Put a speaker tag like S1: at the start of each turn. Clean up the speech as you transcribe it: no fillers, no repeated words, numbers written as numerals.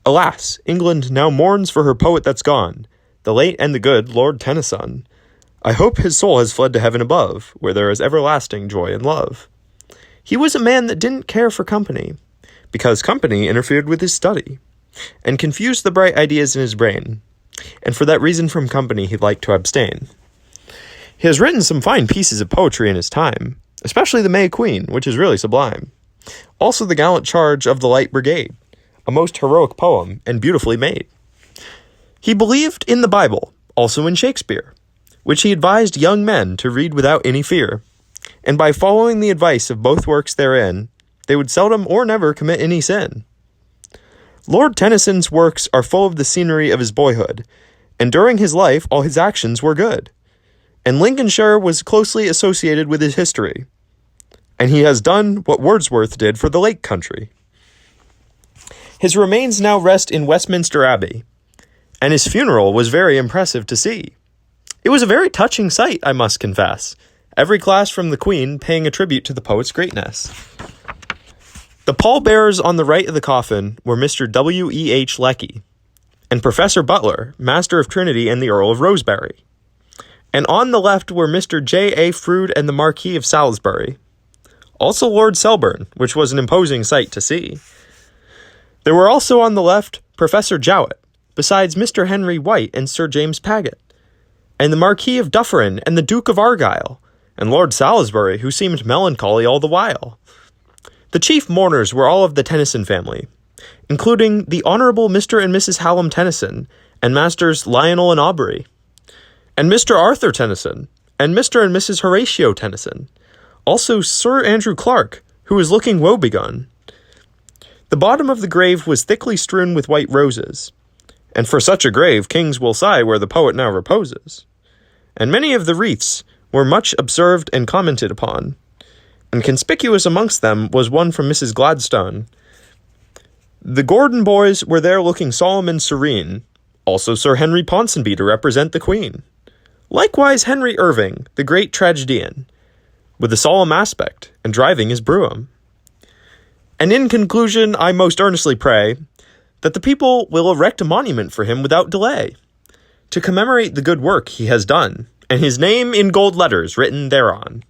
S1: Alas, England now mourns for her poet that's gone, the late and the good Lord Tennyson. I hope his soul has fled to heaven above, where there is everlasting joy and love. He was a man that didn't care for company, because company interfered with his study, and confused the bright ideas in his brain, and for that reason from company he liked to abstain. He has written some fine pieces of poetry in his time, especially the May Queen, which is really sublime. Also the gallant charge of the Light Brigade, a most heroic poem and beautifully made. He believed in the Bible, also in Shakespeare, which he advised young men to read without any fear, and by following the advice of both works therein, they would seldom or never commit any sin. Lord Tennyson's works are full of the scenery of his boyhood, and during his life all his actions were good, and Lincolnshire was closely associated with his history, and he has done what Wordsworth did for the Lake Country. His remains now rest in Westminster Abbey, and his funeral was very impressive to see. It was a very touching sight, I must confess, every class from the Queen paying a tribute to the poet's greatness. The pallbearers on the right of the coffin were Mr. W.E.H. Lecky, and Professor Butler, Master of Trinity and the Earl of Rosebery. And on the left were Mr. J.A. Froude and the Marquis of Salisbury. Also Lord Selborne, which was an imposing sight to see. There were also on the left Professor Jowett, besides Mr. Henry White and Sir James Paget, and the Marquis of Dufferin and the Duke of Argyle, and Lord Salisbury, who seemed melancholy all the while. The chief mourners were all of the Tennyson family, including the Honourable Mr. and Mrs. Hallam Tennyson, and Masters Lionel and Aubrey, and Mr. Arthur Tennyson, and Mr. and Mrs. Horatio Tennyson, also Sir Andrew Clark, who was looking woebegone. The bottom of the grave was thickly strewn with white roses, and for such a grave kings will sigh where the poet now reposes. And many of the wreaths were much observed and commented upon, and conspicuous amongst them was one from Mrs. Gladstone. The Gordon boys were there looking solemn and serene, also Sir Henry Ponsonby to represent the Queen. Likewise Henry Irving, the great tragedian, with a solemn aspect, and driving his brougham. And in conclusion, I most earnestly pray that the people will erect a monument for him without delay, to commemorate the good work he has done, and his name in gold letters written thereon.